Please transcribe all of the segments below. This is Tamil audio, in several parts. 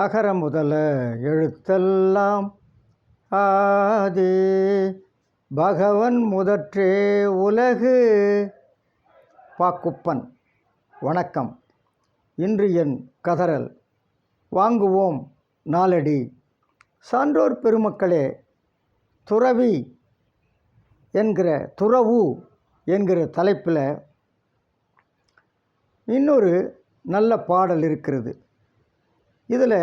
அகர முதல எழுத்தெல்லாம் ஆதி பகவன் முதற்றே உலகு. பாக்குப்பன். வணக்கம். இன்று என் கதறல் வாங்குவோம் நாலடி. சான்றோர் பெருமக்களே, துறவி என்கிற துறவு என்கிற தலைப்பில் இன்னொரு நல்ல பாடல் இருக்கிறது. இதில்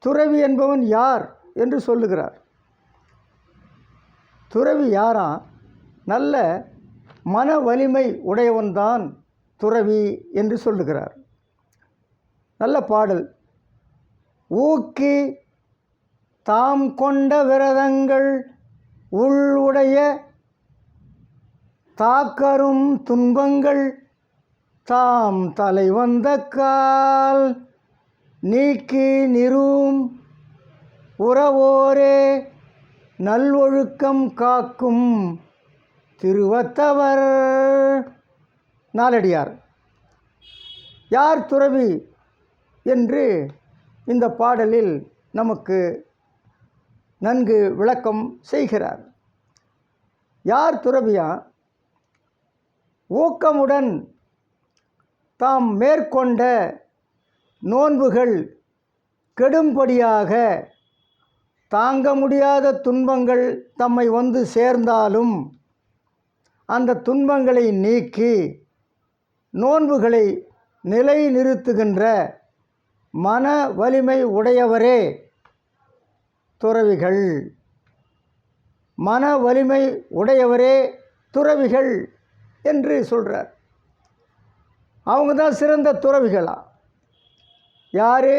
துறவி என்பவன் யார் என்று சொல்லுகிறார். துறவி யாரா? நல்ல மன வலிமை உடையவன்தான் துறவி என்று சொல்லுகிறார். நல்ல பாடல். ஊக்கி தாம் கொண்ட விரதங்கள் உடைய தாக்கரும் துன்பங்கள் தாம் தலை வந்த கால் நீக்கி நிறும் உறவோரே நல்வொழுக்கம் காக்கும் திருவத்தவர். நாலடியார். யார் துறவி என்று இந்த பாடலில் நமக்கு நன்கு விளக்கம் செய்கிறார். யார் துறவியா? ஊக்கமுடன் தாம் மேற்கொண்ட நோன்புகள் கெடும்படியாக தாங்க முடியாத துன்பங்கள் தம்மை வந்து சேர்ந்தாலும் அந்த துன்பங்களை நீக்கி நோன்புகளை நிலைநிறுத்துகின்ற மன வலிமை உடையவரே துறவிகள். மன வலிமை உடையவரே துறவிகள் என்று சொல்கிறார். அவங்க தான் சிறந்த துறவிகளா? யார்?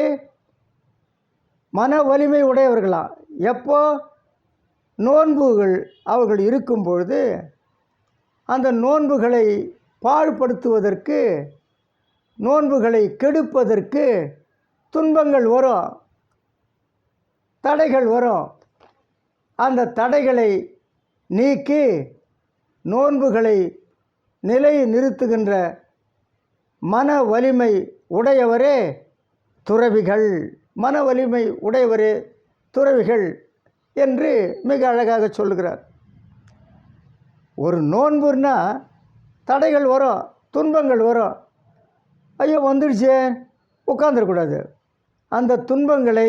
மன வலிமை உடையவர்களா? எப்போ? நோன்புகள் அவர்கள் இருக்கும் பொழுது அந்த நோன்புகளை பாழ்படுத்துவதற்கு, நோன்புகளை கெடுப்பதற்கு துன்பங்கள் வரும், தடைகள் வரும். அந்த தடைகளை நீக்கி நோன்புகளை நிலை நிறுத்துகின்ற மன வலிமை உடையவரே துறவிகள். மன வலிமை உடையவரே துறவிகள் என்று மிக அழகாக சொல்லுகிறார். ஒரு நோன்புன்னா தடைகள் வரும், துன்பங்கள் வரும். ஐயோ வந்துடுச்சே, உட்காந்துடக்கூடாது. அந்த துன்பங்களை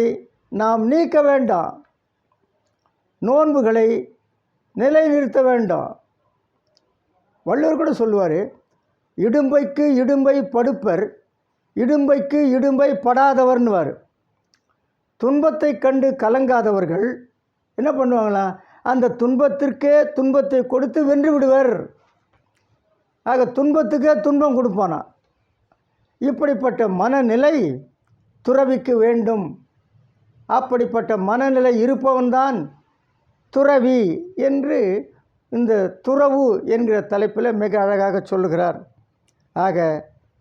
நாம் நீக்க வேண்டாம், நோன்புகளை நிலைநிறுத்த வேண்டாம். வள்ளுவர் கூட சொல்லுவார், இடும்பைக்கு இடும்பை படுப்பர், இடும்பைக்கு இடும்பை படாதவர்னுவார். துன்பத்தை கண்டு கலங்காதவர்கள் என்ன பண்ணுவாங்களாம்? அந்த துன்பத்திற்கே துன்பத்தை கொடுத்து வென்று விடுவர். ஆக துன்பத்துக்கே துன்பம் கொடுப்பானா. இப்படிப்பட்ட மனநிலை துறவிக்கு வேண்டும். அப்படிப்பட்ட மனநிலை இருப்பவன்தான் துறவி என்று இந்த துறவு என்கிற தலைப்பில் மிக அழகாக சொல்லுகிறார். ஆக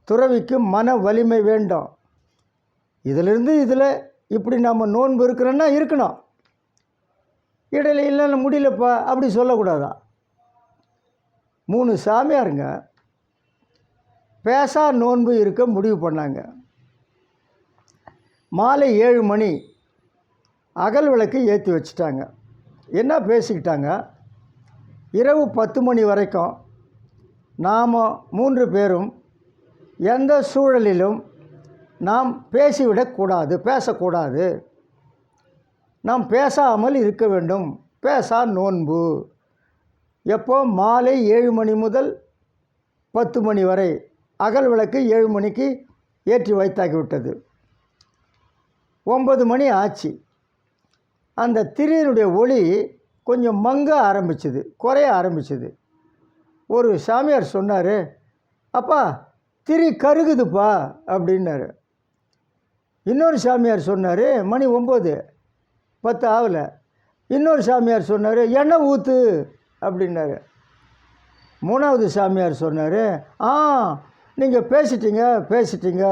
துறவிக்கு மன வலிமை வேண்டும். இதிலிருந்து இதில் இப்படி நம்ம நோன்பு இருக்கிறோன்னா இருக்கணும். இடையில இல்லைன்னு முடியலப்பா அப்படி சொல்லக்கூடாதா? 3 சாமியாருங்க பேசா நோன்பு இருக்க முடிவு பண்ணாங்க. மாலை 7 மணி அகல் விளக்கு ஏற்றி வச்சுட்டாங்க. என்ன பேசிக்கிட்டாங்க? இரவு 10 மணி வரைக்கும் நாம் 3 பேரும் எந்த சூழலிலும் நாம் பேசிவிடக்கூடாது, பேசக்கூடாது. நாம் பேசாமல் இருக்க வேண்டும். பேசா நோன்பு. எப்போ? மாலை 7 மணி முதல் 10 மணி வரை. அகல் விளக்கு 7 மணிக்கு ஏற்றி வைத்தாக்கிவிட்டது. 9 மணி ஆச்சு. அந்த திரியினுடைய ஒளி கொஞ்சம் மங்க ஆரம்பிச்சுது, குறைய ஆரம்பிச்சுது. ஒரு சாமியார் சொன்னார், அப்பா திரி கருகுதுப்பா அப்படின்னாரு. இன்னொரு சாமியார் சொன்னார், மணி 9, 10 ஆகலை. இன்னொரு சாமியார் சொன்னார், எண்ணெய் ஊற்று அப்படின்னாரு. 3வது சாமியார் சொன்னார், நீங்கள் பேசிட்டீங்க.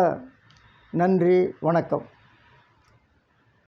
நன்றி, வணக்கம்.